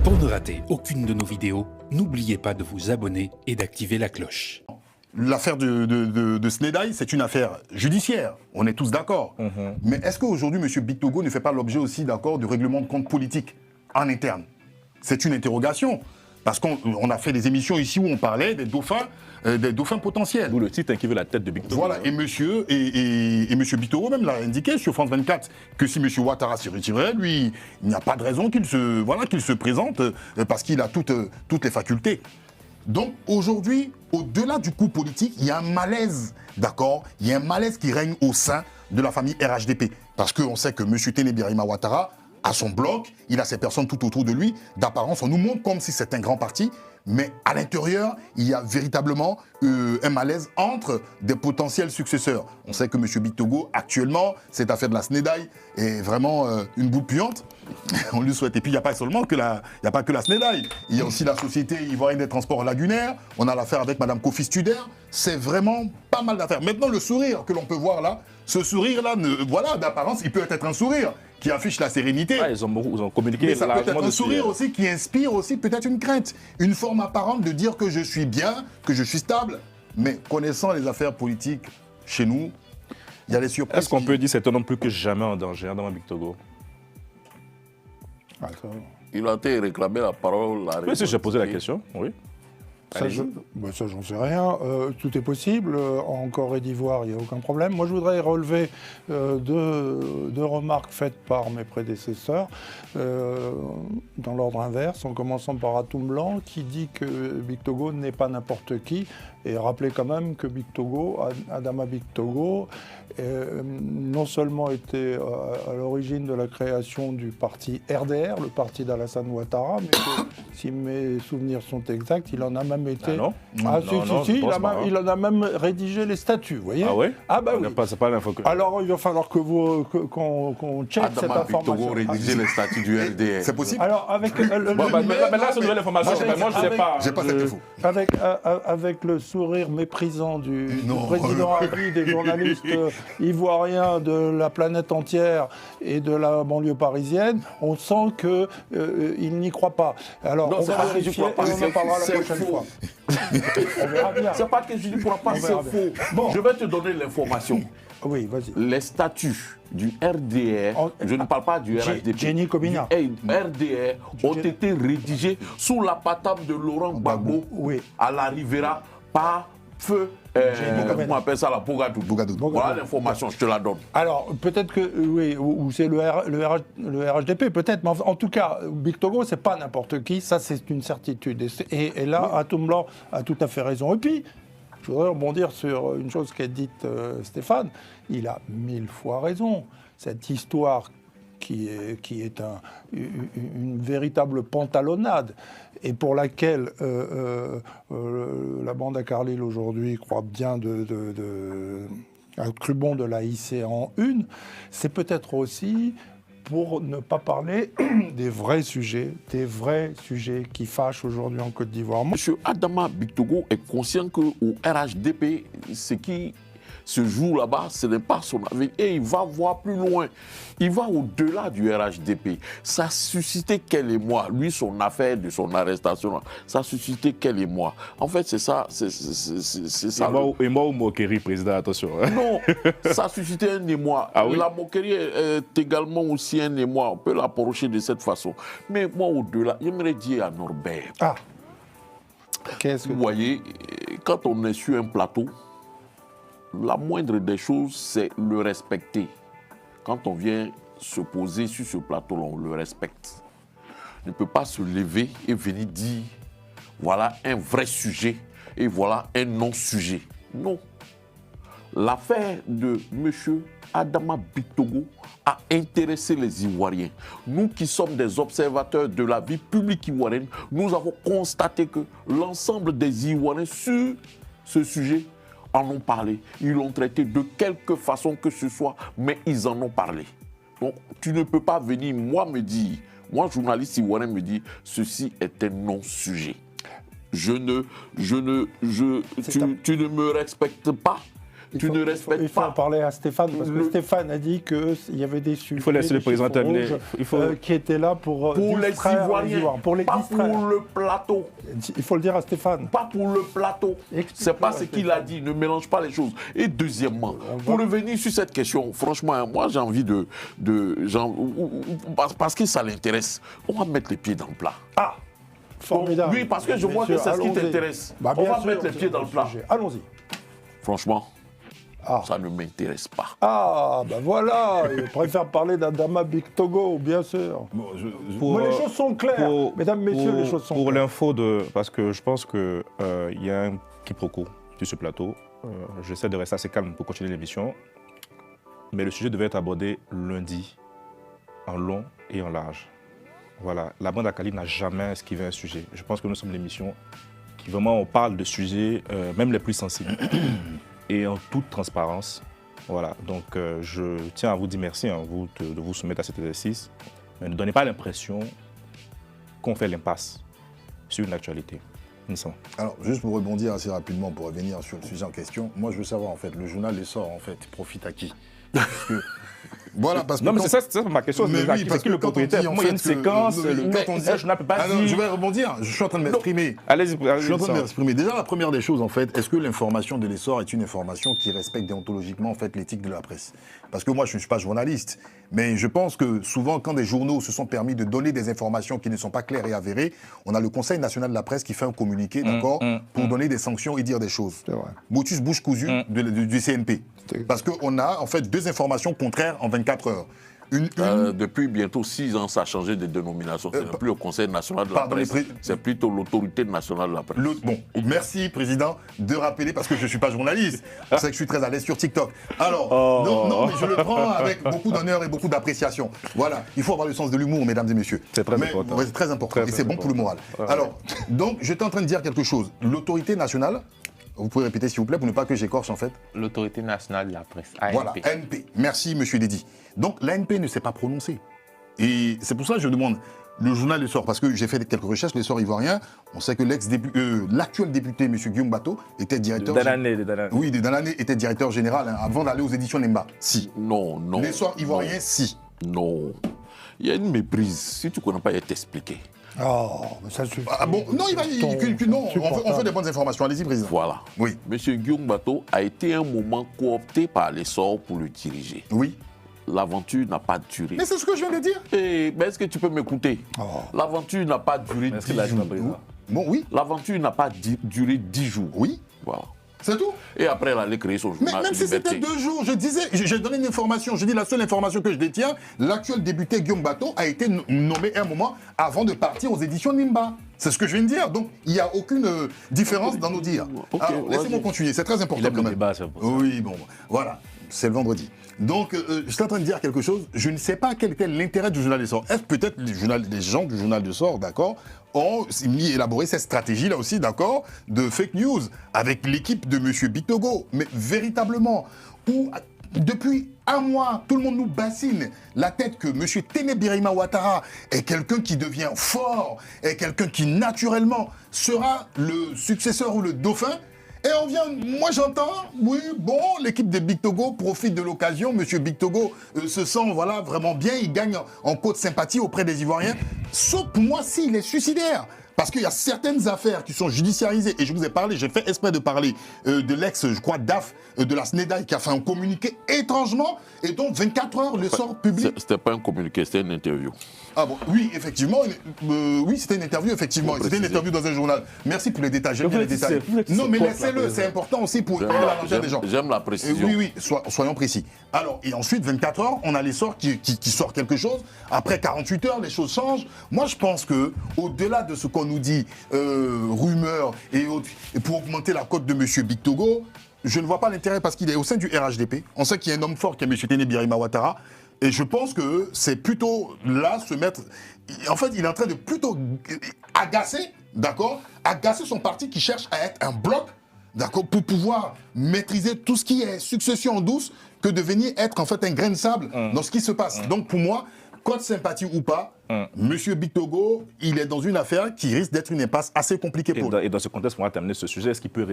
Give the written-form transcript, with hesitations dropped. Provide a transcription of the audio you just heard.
Pour ne rater aucune de nos vidéos, n'oubliez pas de vous abonner et d'activer la cloche. L'affaire de Snedaï, c'est une affaire judiciaire, on est tous d'accord. Mais est-ce qu'aujourd'hui, M. Bictogo ne fait pas l'objet aussi d'accord du règlement de compte politique en interne? C'est une interrogation. Parce qu'on a fait des émissions ici où on parlait des dauphins potentiels. D'où le titre qui veut la tête de Bictogo. Voilà, et monsieur Bictogo même l'a indiqué sur France 24 que si monsieur Ouattara se retirait, lui, il n'y a pas de raison qu'il se présente parce qu'il a toutes les facultés. Donc aujourd'hui, au-delà du coup politique, il y a un malaise, d'accord? Il y a un malaise qui règne au sein de la famille RHDP. Parce qu'on sait que monsieur Téné-Birahima Ouattara a son bloc, il a ses personnes tout autour de lui. D'apparence, on nous montre comme si c'est un grand parti, mais à l'intérieur, il y a véritablement un malaise entre des potentiels successeurs. On sait que M. Bictogo, actuellement, cette affaire de la Snedaï est vraiment une boule puante. On lui souhaite. Et puis, il n'y a pas seulement que la Snedaï. Il y a aussi la Société ivoirienne des transports lagunaires. On a l'affaire avec Mme Kofi Studer. C'est vraiment pas mal d'affaires. Maintenant, le sourire que l'on peut voir là, ce sourire-là, voilà, d'apparence, il peut être un sourire qui affiche la sérénité. Ah, ils ont communiqué. Mais ça peut être un sourire aussi qui inspire aussi peut-être une crainte, une forme apparente de dire que je suis bien, que je suis stable. Mais connaissant les affaires politiques chez nous, il y a les surprises. Est-ce qu'on peut dire que c'est un homme plus que jamais en danger dans Bictogo? Il a été réclamé la parole. Oui, si j'ai posé la question, oui. Ça, j'en sais rien. Tout est possible. En Corée d'Ivoire, il n'y a aucun problème. Moi, je voudrais relever deux remarques faites par mes prédécesseurs dans l'ordre inverse, en commençant par Atoum Blanc, qui dit que Bictogo n'est pas n'importe qui, et rappeler quand même que Bictogo, Adama Bictogo, non seulement était à l'origine de la création du parti RDR, le parti d'Alassane Ouattara, mais que, si mes souvenirs sont exacts, il en a même été... Ah non? Ah Non, si, il en a même rédigé les statuts, vous voyez? Ah ouais? Ah bah oui. C'est pas l'info que... Alors il va falloir qu'on check cette Adama information. Bictogo rédiger les statuts du RDR. C'est possible? Alors avec mais là, c'est une nouvelle information. Moi, je ne sais pas. J'ai pas cette info. avec le sourire méprisant du président Hadi, des journalistes ivoiriens de la planète entière et de la banlieue parisienne, on sent qu'il n'y croit pas. Alors Non, on c'est va pas que j'y vérifier crois pas, et on en parlera la c'est prochaine faux. fois. On verra bien. C'est pas que je ne crois pas, c'est verra bien. faux. Bon. Je vais te donner l'information. Oui, vas-y. Les statuts du RDR, je ne parle pas du RHDP, Jenny Kobina. du RDR ont été rédigés sous la patame de Laurent Gbagbo Oui. à la Rivera par feu, comment on appelle ça, la Bogadou. Voilà l'information, je te la donne. Alors, peut-être que, oui, ou c'est le RHDP, peut-être, mais en tout cas, Bictogo, c'est pas n'importe qui, ça c'est une certitude. Et là, Atoum Blanc a tout à fait raison. Et puis, je voudrais rebondir sur une chose qu'a dite Stéphane, il a 1000 fois raison. Cette histoire qui est une véritable pantalonnade et pour laquelle la bande à Carlyle aujourd'hui croit bien un crubon de la hisser en une, c'est peut-être aussi pour ne pas parler des vrais sujets qui fâchent aujourd'hui en Côte d'Ivoire. Monsieur Adama Bictogo est conscient qu'au RHDP, ce qui se joue là-bas, ce n'est pas son avis. Et il va voir plus loin. Il va au-delà du RHDP. Ça a suscité quel émoi? Lui, son affaire de son arrestation, ça a suscité quel émoi? En fait, c'est ça. C'est ça. Et moi ou Mokeri, président, attention. Non, ça a suscité un émoi. Ah oui? La moquerie est également aussi un émoi. On peut l'approcher de cette façon. Mais moi, au-delà, j'aimerais dire à Norbert. Ah, qu'est-ce que... Vous voyez, quand on est sur un plateau, la moindre des choses, c'est le respecter. Quand on vient se poser sur ce plateau-là, on le respecte. On ne peut pas se lever et venir dire, voilà un vrai sujet et voilà un non-sujet. Non. L'affaire de M. Adama Bictogo a intéressé les Ivoiriens. Nous qui sommes des observateurs de la vie publique ivoirienne, nous avons constaté que l'ensemble des Ivoiriens sur ce sujet en ont parlé. Ils l'ont traité de quelque façon que ce soit, mais ils en ont parlé. Donc, tu ne peux pas venir, moi, journaliste ivoirien, me dire, ceci est un non-sujet. Tu ne me respectes pas. Tu ne respectes Il faut en pas. parler à Stéphane, parce que Stéphane a dit qu'il y avait des sujets. Il faut laisser le président terminer. Qui étaient là pour Pour les distraire Ivoiriens, pour les pas distraire. pour le plateau. Il faut le dire à Stéphane. Pas pour le plateau. C'est pas ce qu'il a dit. Ne mélange pas les choses. Et deuxièmement, pour revenir sur cette question, franchement, moi j'ai envie parce que ça l'intéresse, on va mettre les pieds dans le plat. Ah, formidable. Oui, parce que je vois que c'est ce qui t'intéresse. Bah, on bien va sûr, mettre les pieds dans le plat. sujet. Allons-y. Franchement, Ah. ça ne m'intéresse pas. Ah, ben voilà, il préfère parler d'Adama Big Togo, bien sûr. Mais les choses sont claires. Mesdames, messieurs, les choses sont Pour claires. l'info, parce que je pense qu'il y a un quiproquo sur ce plateau. J'essaie de rester assez calme pour continuer l'émission. Mais le sujet devait être abordé lundi, en long et en large. Voilà, la bande Akali n'a jamais esquivé un sujet. Je pense que nous sommes l'émission qui vraiment on parle de sujets, même les plus sensibles, et en toute transparence. Voilà, donc je tiens à vous dire merci, vous, de vous soumettre à cet exercice, mais ne donnez pas l'impression qu'on fait l'impasse sur une actualité. Alors, juste pour rebondir assez rapidement, pour revenir sur le sujet en question, moi je veux savoir en fait, le journal Les Sorts en fait, profite à qui? Parce que, voilà, parce que non, mais c'est ça ma question. Mais oui, parce que que le quand on propriétaire, dit, en moi, il y a fait, une que- séquence, quand on dit- je ne peux pas Ah non, dire. je vais rebondir, je suis en train de m'exprimer. Allez-y, Je suis en train de m'exprimer. Déjà, la première des choses, en fait, est-ce que l'information de l'essor est une information qui respecte déontologiquement en fait, l'éthique de la presse? Parce que moi, je ne suis pas journaliste, mais je pense que souvent, quand des journaux se sont permis de donner des informations qui ne sont pas claires et avérées, on a le Conseil national de la presse qui fait un communiqué, d'accord, pour donner des sanctions et dire des choses. C'est vrai. Motus bouche cousue du CNP. Parce qu'on a, en fait, deux informations contraires en 24 heures. Une Depuis bientôt 6 ans, ça a changé de dénomination. Ce n'est plus le Conseil national de la pardon, presse, c'est plutôt l'autorité nationale de la presse. Bon, merci Président de rappeler parce que je ne suis pas journaliste. C'est que je suis très à l'aise sur TikTok. Alors, non, mais je le prends avec beaucoup d'honneur et beaucoup d'appréciation. Voilà, il faut avoir le sens de l'humour, mesdames et messieurs. C'est très important. Ouais, c'est très important et c'est bon pour le moral. Alors, donc, j'étais en train de dire quelque chose. L'autorité nationale, vous pouvez répéter s'il vous plaît pour ne pas que j'écorche en fait. L'autorité nationale de la presse, ANP. Voilà, ANP. Merci, monsieur Dédi. Donc, l'ANP ne s'est pas prononcée. Et c'est pour ça que je demande le journal Le Sort, parce que j'ai fait quelques recherches, Les Sorts ivoiriens. On sait que l'actuel député, M. Guillaume Bateau, était directeur. Oui, dans l'année, était directeur général avant d'aller aux éditions Nemba. Si. Non. Les Sorts ivoiriens, si. Non. Il y a une méprise. Si tu ne connais pas, il va t'expliquer. Oh, mais ça suffit. Ah bon? Non, on fait des bonnes informations. Allez-y, Président. Voilà. Oui. Monsieur Guillaume Bateau a été un moment coopté par les sorts pour le diriger. Oui. L'aventure n'a pas duré. Mais c'est ce que je viens de dire. Mais est-ce que tu peux m'écouter? L'aventure n'a pas duré 10 jours. Bon, oui. L'aventure n'a pas duré 10 jours. Oui. Voilà. C'est tout. Et après, elle allait créer son Mais journal même si c'était Liberté. 2 jours, je disais, j'ai donné une information, je dis la seule information que je détiens, l'actuel député Guillaume Bateau a été nommé un moment avant de partir aux éditions Nimba. C'est ce que je viens de dire, donc il n'y a aucune différence dans nos dires. Ok, Alors, laissez-moi continuer, c'est très important quand même. Oui, bon, voilà, c'est le vendredi. Donc, je suis en train de dire quelque chose, je ne sais pas quel était l'intérêt du journal de sort. Est-ce peut-être les gens du journal de sort, d'accord, ont élaboré cette stratégie-là aussi, d'accord, de fake news avec l'équipe de M. Bitogo. Mais véritablement, où depuis un mois, tout le monde nous bassine la tête que M. Téné Birima Ouattara est quelqu'un qui devient fort, est quelqu'un qui naturellement sera le successeur ou le dauphin. Et on vient, moi j'entends, oui, bon, l'équipe de Big Togo profite de l'occasion, Monsieur Big Togo se sent voilà, vraiment bien, il gagne en côte sympathie auprès des Ivoiriens, sauf pour moi s'il est suicidaire. Parce qu'il y a certaines affaires qui sont judiciarisées, et je vous ai parlé, j'ai fait exprès de parler de l'ex, je crois, DAF de la SNEDAI qui a fait un communiqué étrangement, et donc 24 heures le sort public. C'était pas un communiqué, c'était une interview. Ah bon, oui, effectivement, oui, c'était une interview, effectivement, c'était une interview dans un journal. Merci pour les détails, j'aime bien les détails. Non, mais laissez-le, c'est important aussi pour la des gens. J'aime la précision. Oui, soyons précis. Alors, et ensuite, 24 heures, on a les sorts qui sortent quelque chose. Après 48 heures, les choses changent. Moi, je pense que au-delà de ce qu'on nous dit, rumeurs et autres, et pour augmenter la cote de M. Big Togo, je ne vois pas l'intérêt parce qu'il est au sein du RHDP. On sait qu'il y a un homme fort qui est M. Téné Birima Ouattara. Et je pense que c'est plutôt là se mettre... En fait, il est en train de plutôt agacer, d'accord, agacer son parti qui cherche à être un bloc, d'accord, pour pouvoir maîtriser tout ce qui est succession douce, que de venir être en fait un grain de sable dans ce qui se passe. Donc pour moi, code sympathie ou pas, Monsieur Big Togo, il est dans une affaire qui risque d'être une impasse assez compliquée pour lui. Et dans ce contexte, on va terminer ce sujet. Est-ce qu'il peut